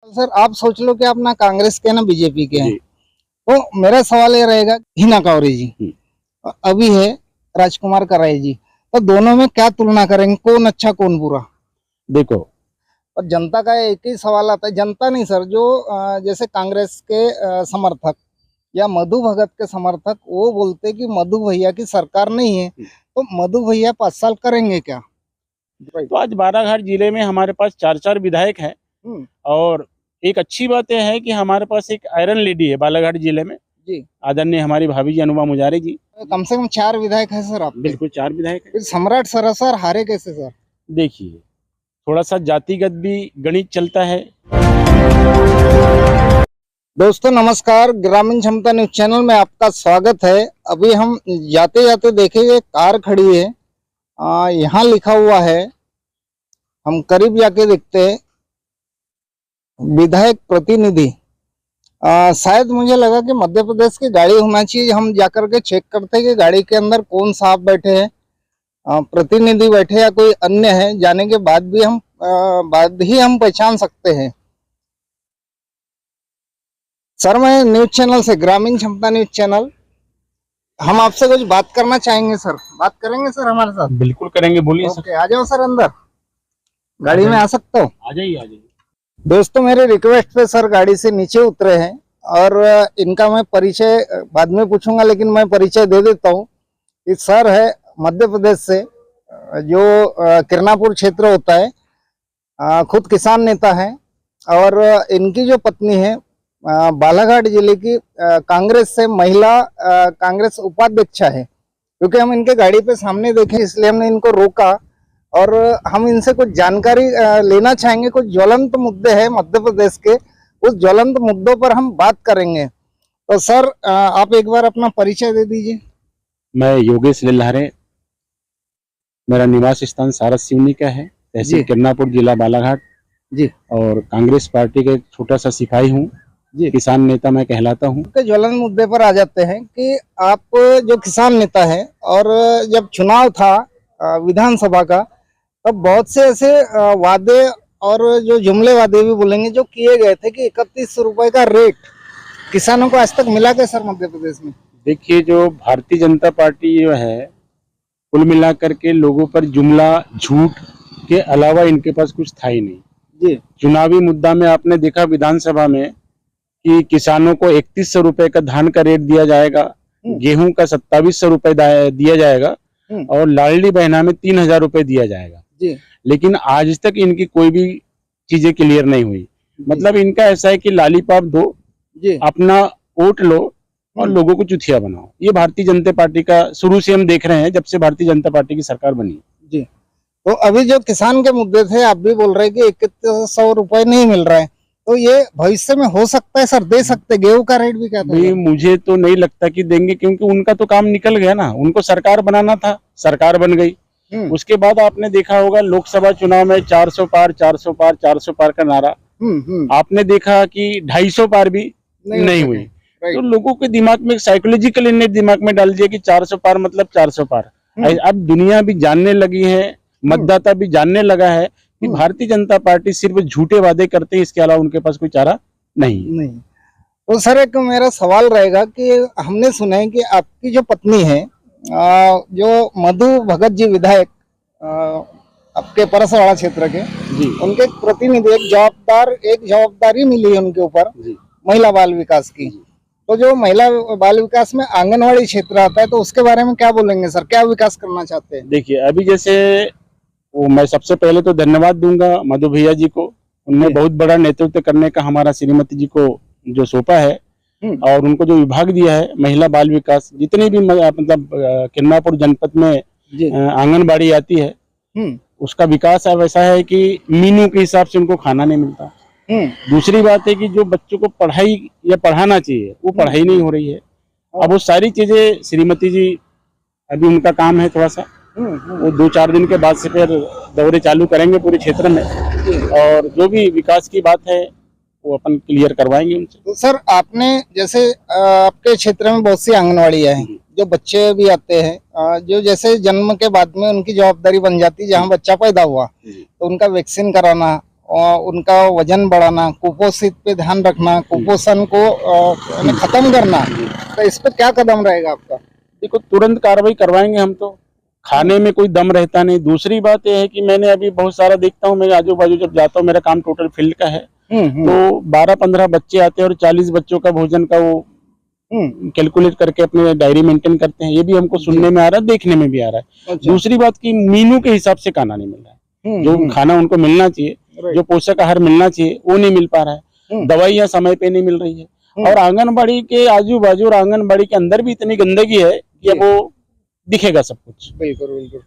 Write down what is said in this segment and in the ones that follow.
Sir आप सोच लो कि आप ना कांग्रेस के ना बीजेपी के हैं, जी। तो मेरा सवाल ये रहेगा, हिना कांवरे जी अभी है, राजकुमार कराई जी, तो दोनों में क्या तुलना करेंगे, कौन अच्छा कौन बुरा? देखो, और जनता का एक ही सवाल आता है, जनता नहीं सर, जो जैसे कांग्रेस के समर्थक या मधु भगत के समर्थक वो बोलते कि मधु भैया की सरकार नहीं है, तो मधु भैया 5 साल करेंगे क्या? तो आज बालाघाट जिले में हमारे पास 4 विधायक हैं हम्म, और एक अच्छी बात यह है कि हमारे पास एक आयरन लेडी है बालाघाट जिले में, जी आदरणीय हमारी भाभी जी अनुमा मुजारे जी। कम से कम 4 विधायक है सर आपके। बिल्कुल 4 विधायक हैं। फिर सम्राट सर हारे कैसे सर? देखिए, थोड़ा सा जातिगत भी गणित चलता है। दोस्तों नमस्कार, ग्रामीण क्षमता न्यूज चैनल में आपका स्वागत है। अभी हम जाते जाते देखेंगे, कार खड़ी है, यहाँ लिखा हुआ है, हम करीब जाके देखते हैं, विधायक प्रतिनिधि। शायद मुझे लगा कि मध्य प्रदेश की गाड़ी होना चाहिए। हम जाकर के चेक करते हैं कि गाड़ी के अंदर कौन साहब बैठे हैं, प्रतिनिधि बैठे या कोई अन्य है, जाने के बाद भी हम पहचान सकते हैं। सर मैं न्यूज चैनल से, ग्रामीण क्षमता न्यूज चैनल, हम आपसे कुछ बात करना चाहेंगे सर। बात करेंगे सर हमारे साथ? बिल्कुल करेंगे, बोलिए ओके, आ जाओ सर अंदर, गाड़ी में आ सकते हो? आ जाइए, आ जाइए। दोस्तों मेरे रिक्वेस्ट पे सर गाड़ी से नीचे उतरे हैं और इनका मैं परिचय बाद में पूछूंगा, लेकिन मैं परिचय दे देता हूँ कि सर है मध्य प्रदेश से, जो किरनापुर क्षेत्र होता है, खुद किसान नेता है और इनकी जो पत्नी है बालाघाट जिले की कांग्रेस से महिला कांग्रेस उपाध्यक्ष है। क्योंकि हम इनके गाड़ी पे सामने देखे इसलिए हमने इनको रोका और हम इनसे कुछ जानकारी लेना चाहेंगे। कुछ ज्वलंत मुद्दे हैं मध्य प्रदेश के, उस ज्वलंत मुद्दों पर हम बात करेंगे। तो सर आप एक बार अपना परिचय दे दीजिए। मैं योगेश लिल्हारे, मेरा निवास स्थान सारस सिवनी का है, तहसील किरनापुर, जिला बालाघाट जी, और कांग्रेस पार्टी का एक छोटा सा सिपाही हूँ जी, किसान नेता मैं कहलाता हूँ। के ज्वलंत मुद्दे पर आ जाते हैं कि आप जो किसान नेता है और जब चुनाव था विधानसभा का, तब बहुत से ऐसे वादे और जो जुमले वादे भी बोलेंगे जो किए गए थे कि 31 रुपए का रेट किसानों को आज तक मिला क्या सर मध्य प्रदेश में? देखिए, जो भारतीय जनता पार्टी जो है, कुल मिलाकर के लोगों पर जुमला झूठ के अलावा इनके पास कुछ था ही नहीं जी। चुनावी मुद्दा में आपने देखा विधानसभा में कि किसानों को 3100 रुपए का धान का रेट दिया जाएगा, गेहूं का 2700 रुपए दिया जाएगा और लाडली बहना में 3000 रुपए दिया जाएगा जी। लेकिन आज तक इनकी कोई भी चीजें क्लियर नहीं हुई। मतलब इनका ऐसा है कि लालीपाप दो जी, अपना वोट लो और लोगों को चुथिया बनाओ। ये भारतीय जनता पार्टी का शुरू से हम देख रहे हैं, जब से भारतीय जनता पार्टी की सरकार बनी जी। तो अभी जो किसान के मुद्दे थे, आप भी बोल रहे कि 3100 रुपए नहीं मिल रहा है, तो ये भविष्य में हो सकता है सर, दे सकते? गेहूं का रेट भी क्या था? मुझे तो नहीं लगता कि देंगे, क्योंकि उनका तो काम निकल गया ना। उनको सरकार बनाना था, सरकार बन गई। उसके बाद आपने देखा होगा लोकसभा चुनाव में 400 पार 400 पार 400 पार का नारा आपने देखा कि 250 पार भी नहीं हुई। तो लोगों के दिमाग में साइकोलॉजिकल इनने दिमाग में डाल दिया कि 400 पार मतलब 400 पार। अब दुनिया भी जानने लगी है, मतदाता भी जानने लगा है कि भारतीय जनता पार्टी सिर्फ झूठे वादे करते हैं, इसके अलावा उनके पास कोई चारा नहीं। तो सर एक मेरा सवाल रहेगा कि हमने सुना है कि आपकी जो पत्नी है, जो मधु भगत जी विधायक आपके परसवाड़ा क्षेत्र के जी, उनके प्रतिनिधि, एक जवाबदारी मिली है उनके ऊपर महिला बाल विकास की। तो जो महिला बाल विकास में आंगनवाड़ी क्षेत्र आता है, तो उसके बारे में क्या बोलेंगे सर, क्या विकास करना चाहते हैं? देखिए, अभी जैसे मैं सबसे पहले तो धन्यवाद दूंगा मधु भैया जी को। उन्होंने बहुत बड़ा नेतृत्व करने का हमारा श्रीमती जी को जो सौंपा है और उनको जो विभाग दिया है महिला बाल विकास, जितने भी मतलब किरनापुर जनपद में आंगनबाड़ी आती है, उसका विकास अब ऐसा है कि मीनू के हिसाब से उनको खाना नहीं मिलता। दूसरी बात है कि जो बच्चों को पढ़ाई या पढ़ाना चाहिए वो पढ़ाई नहीं हो रही है। अब वो सारी चीजें श्रीमती जी, अभी उनका काम है थोड़ा सा, वो 2-4 दिन के बाद से फिर दौरे चालू करेंगे पूरे क्षेत्र में और जो भी विकास की बात है वो अपन क्लियर करवाएंगे उनसे। तो सर आपने जैसे आपके क्षेत्र में बहुत सी आंगनवाड़ियां हैं, जो बच्चे भी आते हैं, जो जैसे जन्म के बाद में उनकी जवाबदारी बन जाती है, जहाँ बच्चा पैदा हुआ तो उनका वैक्सीन कराना उनका वजन बढ़ाना, कुपोषित पे ध्यान रखना, कुपोषण को यानी खत्म करना, तो इस पर क्या कदम रहेगा आपका? देखो, तुरंत कार्रवाई करवाएंगे हम तो। खाने में कोई दम रहता नहीं। दूसरी बात यह है कि मैंने अभी बहुत सारा देखता हूँ, मेरे आजू बाजू जब जाता हूँ, मेरा काम टोटल फील्ड का है, तो 12-15 बच्चे आते हैं और 40 बच्चों का भोजन का वो कैलकुलेट करके अपने डायरी मेंटेन करते हैं। ये भी हमको सुनने में आ रहा है, देखने में भी आ रहा है। अच्छा। दूसरी बात की मेनू के हिसाब से खाना नहीं मिल रहा है। जो खाना उनको मिलना चाहिए, जो पोषक आहार मिलना चाहिए, वो नहीं मिल पा रहा है। दवाइयाँ समय पे नहीं मिल रही है, और आंगनबाड़ी के आजू बाजू और आंगनबाड़ी के अंदर भी इतनी गंदगी है कि अब वो दिखेगा सब कुछ। बिल्कुल बिल्कुल।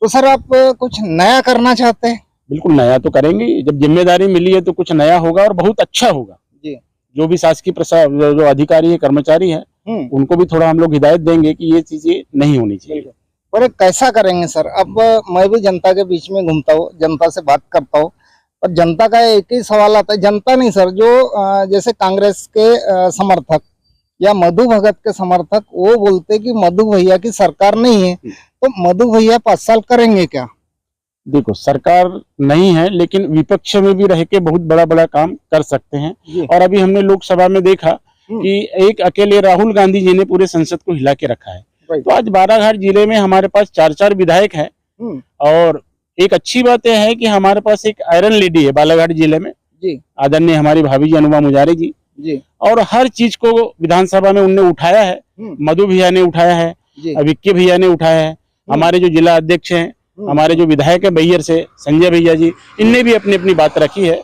तो सर, आप कुछ नया करना चाहते हैं? बिल्कुल, नया तो करेंगे। जब जिम्मेदारी मिली है तो कुछ नया होगा और बहुत अच्छा होगा जी। जो भी शासकीय जो अधिकारी है, कर्मचारी है, उनको भी थोड़ा हम लोग हिदायत देंगे कि ये चीजें नहीं होनी चाहिए। पर कैसा करेंगे सर? अब मैं भी जनता के बीच में घूमता हूँ, जनता से बात करता हूँ, और जनता का एक ही सवाल आता है, जनता नहीं सर, जो जैसे कांग्रेस के समर्थक या मधु भगत के समर्थक, वो बोलते कि मधु भैया की सरकार नहीं है, तो मधु भैया 5 साल करेंगे क्या? देखो, सरकार नहीं है लेकिन विपक्ष में भी रह के बहुत बड़ा बड़ा काम कर सकते हैं। और अभी हमने लोकसभा में देखा कि एक अकेले राहुल गांधी जी ने पूरे संसद को हिला के रखा है। तो आज बालाघाट जिले में हमारे पास 4-4 विधायक हैं, और एक अच्छी बात यह है कि हमारे पास एक आयरन लेडी है बालाघाट जिले में, आदरणीय हमारी भाभी जी अनुमा मुजारे जी, और हर चीज को विधानसभा में उनने उठाया है। मधु भैया ने उठाया है, विक्की भैया ने उठाया है, हमारे जो जिला अध्यक्ष हैं, हमारे जो विधायक है बैयर से संजय भैया जी, इनने भी अपनी अपनी बात रखी है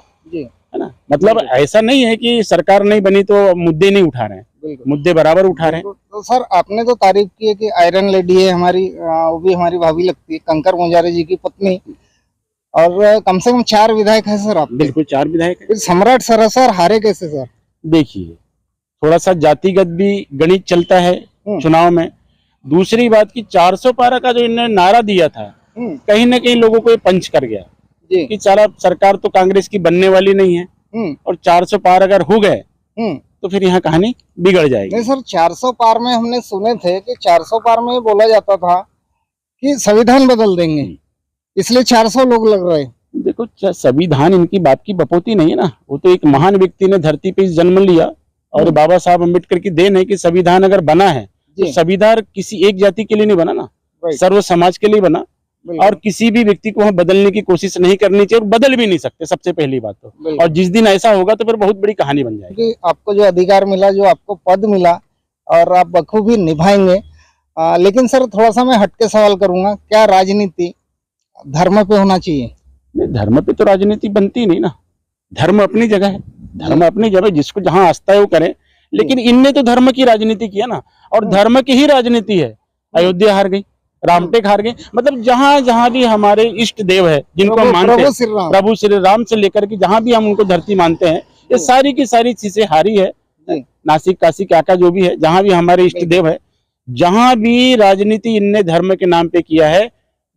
ना। मतलब ऐसा नहीं है कि सरकार नहीं बनी तो मुद्दे नहीं उठा रहे हैं, मुद्दे बराबर उठा रहे हैं। तो सर, आपने तो तारीफ की है कि आयरन लेडी है हमारी, वो भी हमारी भाभी लगती है, कंकर मुजारे जी की पत्नी, और कम से कम 4 विधायक है सर आप। बिल्कुल, 4 विधायक है। सम्राट सर हारे कैसे सर? देखिए, थोड़ा सा जातिगत भी गणित चलता है चुनाव में। दूसरी बात की 400 पारा का जो इन्होंने नारा दिया था, कहीं ना कहीं लोगों को ये पंच कर गया कि सारा सरकार तो कांग्रेस की बनने वाली नहीं है, और 400 पार अगर हो गए तो फिर यहाँ कहानी बिगड़ जाएगी। नहीं सर, 400 पार में हमने सुने थे कि 400 पार में बोला जाता था कि संविधान बदल देंगे, इसलिए 400 लोग लग रहे। देखो, संविधान इनकी बाप की बपोती नहीं है ना। वो तो एक महान व्यक्ति ने धरती पे जन्म लिया, और बाबा साहब अम्बेडकर की देन है कि संविधान अगर बना है तो संविधान किसी एक जाति के लिए नहीं बना ना, सर्व समाज के लिए बना। और किसी भी व्यक्ति को हम बदलने की कोशिश नहीं करनी चाहिए, और बदल भी नहीं सकते, सबसे पहली बात तो। और जिस दिन ऐसा होगा तो फिर बहुत बड़ी कहानी बन जाएगी। आपको जो अधिकार मिला, जो आपको पद मिला, और आप बखूबी निभाएंगे। लेकिन सर, थोड़ा सा मैं हटके सवाल करूंगा, क्या राजनीति धर्म पे होना चाहिए? नहीं, धर्म पे तो राजनीति बनती नहीं ना। धर्म अपनी जगह है, धर्म अपनी जगह, जिसको जहां आस्था है वो करे। लेकिन इनने तो धर्म की राजनीति किया ना, और धर्म की ही राजनीति है। अयोध्या हार गई, रामटेक हार गए, मतलब जहां जहां भी हमारे इष्ट देव है, जिनको हम मानते हैं, प्रभु श्री राम से लेकर के जहां भी हम उनको धरती मानते हैं, ये सारी की सारी चीजें हारी है। नासिक, काशी, क्या जो भी है, जहां भी हमारे इष्ट देव है, जहां भी राजनीति इनने धर्म के नाम पे किया है,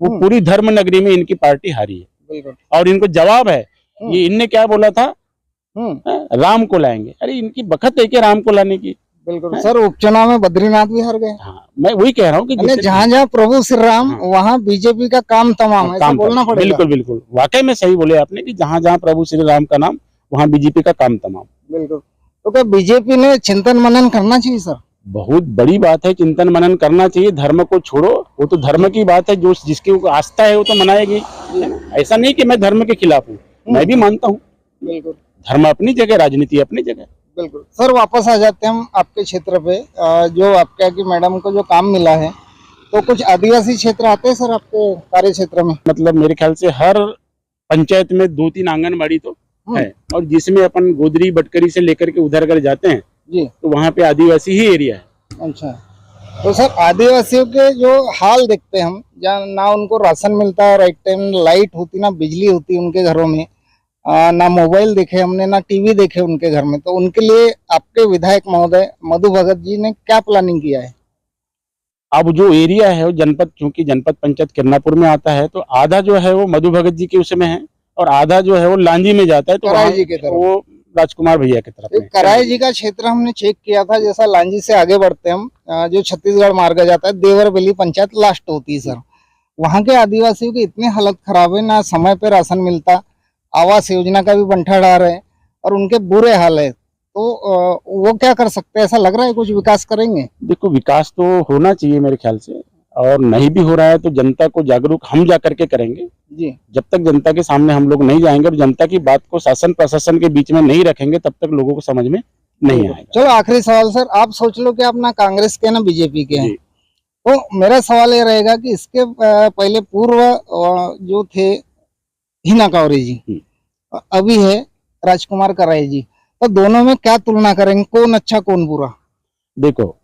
वो पूरी धर्म नगरी में इनकी पार्टी हारी है। और इनको जवाब है, ये इनने क्या बोला था, राम को लाएंगे। अरे, इनकी बखत है कि राम को लाने की। बिल्कुल सर, उपचुनाव में बद्रीनाथ भी हार गए। हाँ, मैं वही कह रहा हूँ कि जहाँ जहाँ प्रभु श्री राम, वहाँ बीजेपी का काम तमाम, ऐसा बोलना पड़ेगा। बिल्कुल बिल्कुल, वाकई में सही बोले आपने कि जहाँ जहाँ प्रभु श्री राम का नाम, वहाँ बीजेपी का काम तमाम। बिल्कुल। तो क्या बीजेपी ने चिंतन मनन करना चाहिए सर? बहुत बड़ी बात है, चिंतन मनन करना चाहिए। धर्म को छोड़ो, वो तो धर्म की बात है, जो जिसकी आस्था है वो तो मनाएगी। ऐसा नहीं कि मैं धर्म के खिलाफ हूँ, मैं भी मानता हूँ। बिल्कुल, धर्म अपनी जगह, राजनीति अपनी जगह। बिल्कुल सर, वापस आ जाते हैं हम आपके क्षेत्र पे। जो आपके की मैडम को जो काम मिला है, तो कुछ आदिवासी क्षेत्र आते हैं सर आपके कार्य क्षेत्र में? मतलब मेरे ख्याल से हर पंचायत में 2-3 आंगनबाड़ी तो है, और जिसमें अपन गोदरी बटकरी से लेकर के उधर अगर जाते हैं जी, तो वहाँ पे आदिवासी ही एरिया है। अच्छा, तो सर आदिवासियों के जो हाल देखते हैं हम, जहाँ ना उनको राशन मिलता है राइट टाइम, लाइट होती ना बिजली होती उनके घरों में, ना मोबाइल देखे हमने, ना टीवी देखे उनके घर में, तो उनके लिए आपके विधायक महोदय मधु भगत जी ने क्या प्लानिंग किया है? अब जो एरिया है वो जनपद, चूंकि जनपद पंचायत किरनापुर में आता है, तो आधा जो है वो मधु भगत जी के उसमें है, और आधा जो है वो लांजी में जाता है, तो कराई जी के तरफ, वो राजकुमार भैया की तरफ। कराई जी का क्षेत्र हमने चेक किया था, जैसा लांजी से आगे बढ़ते हम, जो छत्तीसगढ़ मार्ग जाता है, देवरबेली पंचायत लास्ट होती है सर, वहाँ के आदिवासियों की इतनी हालत खराब है, ना समय पे राशन मिलता, आवास योजना का भी बंठा डाल रहे हैं और उनके बुरे हाल है, तो वो क्या कर सकते हैं? ऐसा लग रहा है कुछ विकास करेंगे? देखो, विकास तो होना चाहिए मेरे ख्याल से, और नहीं भी हो रहा है तो जनता को जागरूक हम जा करके करेंगे। जी जब तक जनता के सामने हम लोग नहीं जाएंगे और जनता की बात को शासन प्रशासन के बीच में नहीं रखेंगे, तब तक लोगों को समझ में नहीं आएगा। चलो आखिरी सवाल सर, आप सोच लो कि आप ना कांग्रेस के ना बीजेपी के हैं, जी। तो मेरा सवाल ये रहेगा कि इसके पहले पूर्व जो थे हिना कांवरे जी, अभी है राजकुमार कराई जी, तो दोनों में क्या तुलना करेंगे? कौन अच्छा कौन बुरा? देखो,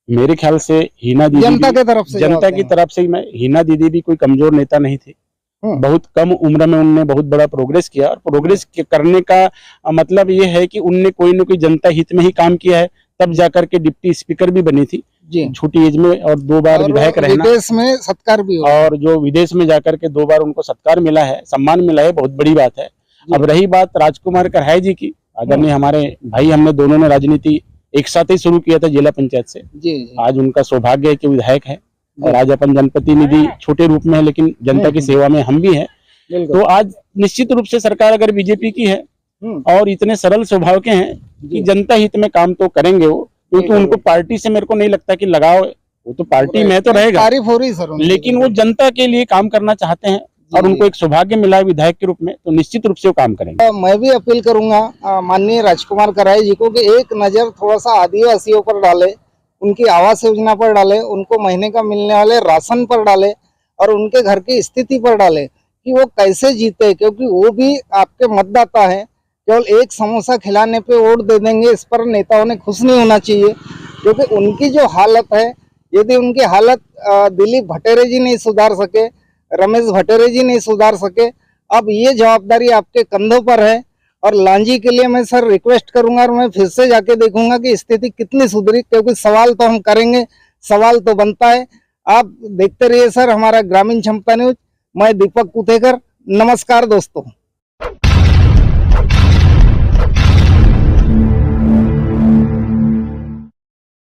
मेरे ख्याल से हिना दीदी जनता के तरफ से जनता की तरफ से ही मैं, हिना दीदी भी कोई कमजोर नेता नहीं थी। बहुत कम उम्र में उनने बहुत बड़ा प्रोग्रेस किया, और प्रोग्रेस करने का मतलब ये है कि उनने कोई न कोई जनता हित में ही काम किया है, तब जाकर के डिप्टी स्पीकर भी बनी थी छोटी एज में, और 2 बार विधायक रहना, विदेश में सत्कार भी हुआ, और जो विदेश में जाकर के 2 बार उनको सत्कार मिला है, सम्मान मिला है, बहुत बड़ी बात है। अब रही बात राजकुमार कराई जी की, आदरणीय हमारे भाई, हमने दोनों ने राजनीति एक साथ ही शुरू किया था जिला पंचायत से। आज उनका सौभाग्य है कि विधायक है, और आज अपन जनप्रतिनिधि छोटे रूप में है, लेकिन जनता की सेवा में हम भी हैं। तो आज निश्चित रूप से सरकार अगर बीजेपी की है और इतने सरल स्वभाव के हैं कि जनता हित में काम तो करेंगे वो, क्योंकि उनको पार्टी से मेरे को नहीं लगता कि लगाव, वो तो पार्टी में तो रहेगा, तारीफ हो रही सर, लेकिन वो जनता के लिए काम करना चाहते हैं, और उनको एक सौभाग्य मिला है विधायक के रूप में, तो निश्चित रूप से वो काम करेंगे। मैं भी अपील करूंगा माननीय राजकुमार कराई जी को कि एक नजर थोड़ा सा आदिवासियों पर डाले, उनकी आवास योजना पर डाले, उनको महीने का मिलने वाले राशन पर डाले, और उनके घर की स्थिति पर डाले कि वो कैसे जीते, क्योंकि वो भी आपके मतदाता है। केवल एक समोसा खिलाने पे वोट दे देंगे, इस पर नेताओं ने खुश नहीं होना चाहिए, क्योंकि उनकी जो हालत है, यदि उनकी हालत दिलीप भटेरे जी नहीं सुधार सके, रमेश भटेरे जी नहीं सुधार सके, अब ये जवाबदारी आपके कंधों पर है। और लांजी के लिए मैं सर रिक्वेस्ट करूंगा, और मैं फिर से जाके देखूंगा कि स्थिति कितनी सुधरी, क्योंकि सवाल तो हम करेंगे, सवाल तो बनता है। आप देखते रहिए सर हमारा ग्रामीण क्षमता न्यूज। मैं दीपक कुथेकर, नमस्कार दोस्तों।